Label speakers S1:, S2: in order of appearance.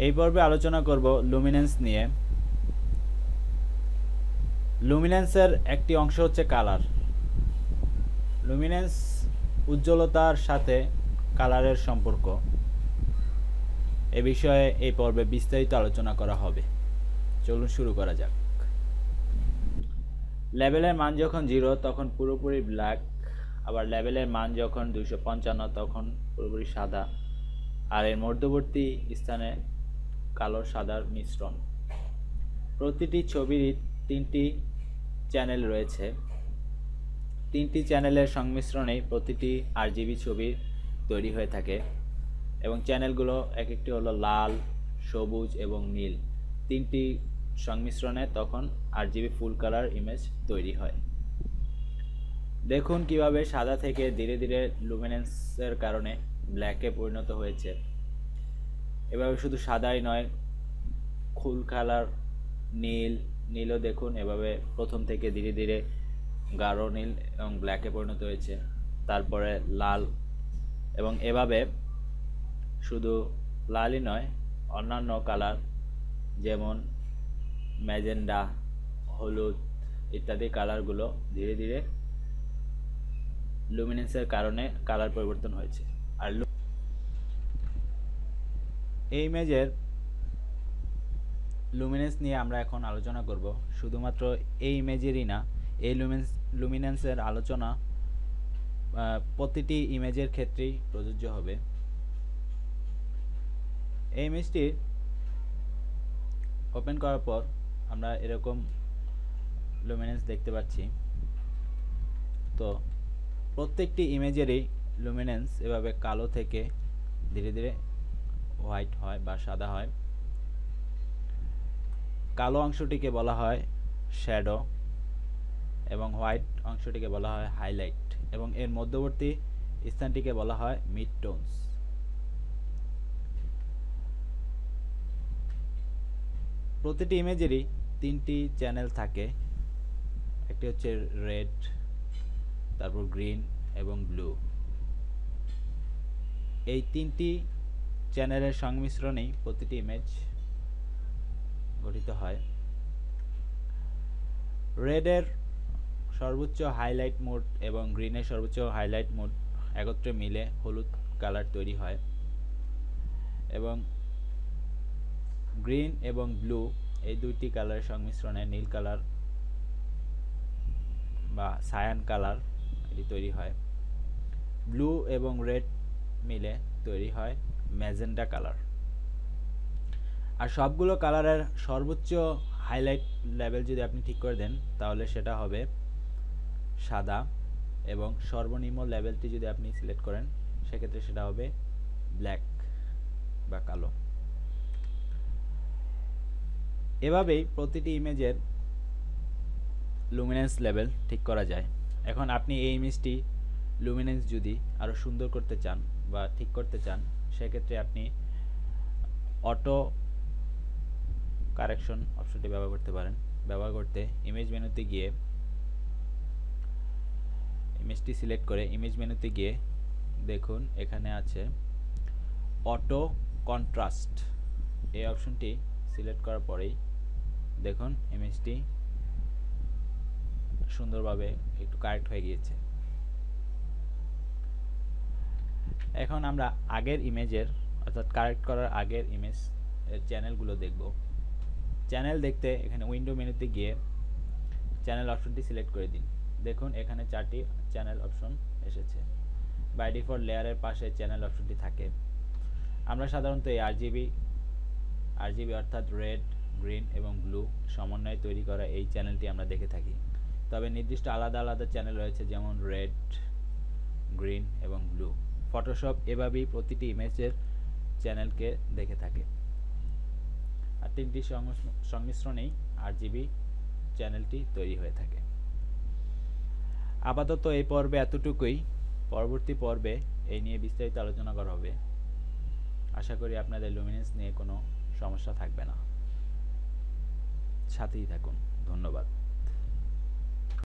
S1: এই পর্বে আলোচনা করব লুমিনেন্স নিয়ে। লুমিনেন্সের একটি অংশ হচ্ছে কালার। লুমিনেন্স উজ্জ্বলতার সাথে কালারের সম্পর্ক, এ বিষয়ে এই পর্বে বিস্তারিত আলোচনা করা হবে। চলুন শুরু করা যাক। লেভেলের মান যখন 0 তখন পুরোপুরি ব্ল্যাক, আবার লেভেলের মান যখন 255 তখন পুরোপুরি সাদা, আর এর মধ্যবর্তী স্থানে কালো সাদার মিশ্রণ। প্রতিটি ছবিরই 3টি চ্যানেল রয়েছে। 3টি চ্যানেলের সংমিশ্রণেই প্রতিটি আরজিবি ছবি তৈরি হয়ে থাকে, এবং চ্যানেলগুলো এক একটি হলো লাল, সবুজ এবং নীল। 3টি সংমিশ্রণে তখন আরজিবি ফুল কালার ইমেজ তৈরি হয়। দেখুন কিভাবে সাদা থেকে ধীরে ধীরে লুমিনেন্সের কারণে ব্ল্যাকে পরিণত হয়েছে। এভাবে শুধু সাদাই নয়, ফুল কালার নীলও দেখুন এভাবে প্রথম থেকে ধীরে ধীরে গাঢ় নীল এবং ব্ল্যাকে পরিণত হয়েছে, তারপরে লাল, এবং এভাবে শুধু লালই নয়, অন্যান্য কালার যেমন ম্যাজেন্ডা, হলুদ ইত্যাদি কালারগুলো ধীরে ধীরে লুমিনেন্সের কারণে কালার পরিবর্তন হয়েছে। আর এই ইমেজের লুমিনেন্স নিয়ে আমরা এখন আলোচনা করব। শুধুমাত্র এই ইমেজেরই না, এই লুমিনেন্সের আলোচনা প্রতিটি ইমেজের ক্ষেত্রেই প্রযোজ্য হবে। এই ইমেজটি ওপেন করার পর আমরা এরকম লুমিনেন্স দেখতে পাচ্ছি। তো প্রত্যেকটি ইমেজেরই লুমিনেন্স এভাবে কালো থেকে ধীরে ধীরে হোয়াইট হয় বা সাদা হয়। কালো অংশটিকে বলা হয় শ্যাডো এবং হোয়াইট অংশটিকে বলা হয় হাইলাইট, এবং এর মধ্যবর্তী স্থানটিকে বলা হয় মিড টোনস। প্রতিটি ইমেজেরই 3টি চ্যানেল থাকে। একটি হচ্ছে রেড, তারপর গ্রিন এবং ব্লু। এই 3টি চ্যানেলের সংমিশ্রণেই প্রতিটি ইমেজ গঠিত হয়। রেডের সর্বোচ্চ হাইলাইট মোড এবং গ্রিনের সর্বোচ্চ হাইলাইট মোড একত্রে মিলে হলুদ কালার তৈরি হয়, এবং গ্রিন এবং ব্লু এই দুইটি কালারের সংমিশ্রণে নীল কালার বা সায়ান কালার এটি তৈরি হয়। ব্লু এবং রেড মিলে তৈরি হয় ম্যাজেন্ডা কালার। আর সবগুলো কালারের সর্বোচ্চ হাইলাইট লেভেল যদি আপনি ঠিক করে দেন তাহলে সেটা হবে সাদা, এবং সর্বনিম্ন লেভেলটি যদি আপনি সিলেক্ট করেন সেক্ষেত্রে সেটা হবে ব্ল্যাক বা কালো। এভাবেই প্রতিটি ইমেজের লুমিনেন্স লেভেল ঠিক করা যায়। এখন আপনি এই ইমেজটি লুমিনেন্স যদি আরও সুন্দর করতে চান বা ঠিক করতে চান সেক্ষেত্রে আপনি অটো কারেকশন অপশনটি ব্যবহার করতে পারেন। ব্যবহার করতে ইমেজ মেনুতে গিয়ে ইমেজটি সিলেক্ট করে ইমেজ মেনুতে গিয়ে দেখুন এখানে আছে অটো কন্ট্রাস্ট। এই অপশনটি সিলেক্ট করার পরেই দেখুন ইমেজটি সুন্দরভাবে একটু কারেক্ট হয়ে গিয়েছে। এখন আমরা আগের ইমেজের অর্থাৎ কারেক্ট করার আগের ইমেজ চ্যানেলগুলো দেখব। চ্যানেল দেখতে এখানে উইন্ডো মেনুতে গিয়ে চ্যানেল অপশনটি সিলেক্ট করে দিন। দেখুন এখানে 4টি চ্যানেল অপশন এসেছে। বাই ডিফল্ট লেয়ারের পাশে চ্যানেল অপশনটি থাকে। আমরা সাধারণত এই আরজিবি অর্থাৎ রেড, গ্রিন এবং ব্লু সমন্বয়ে তৈরি করা এই চ্যানেলটি আমরা দেখে থাকি। তবে নির্দিষ্ট আলাদা আলাদা চ্যানেল রয়েছে, যেমন রেড, গ্রিন এবং ব্লু। ফটোশপ এভাবেই প্রতিটি ইমেজের চ্যানেলকে দেখে থাকে। আর 3টি সংমিশ্রণেই আরজিবি চ্যানেলটি তৈরি হয়ে থাকে। আপাতত এই পর্বে এতটুকুই। পরবর্তী পর্বে এই নিয়ে বিস্তারিত আলোচনা করা হবে। আশা করি আপনাদের লুমিনেন্স নিয়ে কোনো সমস্যা থাকবে না। সাথেই থাকুন। ধন্যবাদ।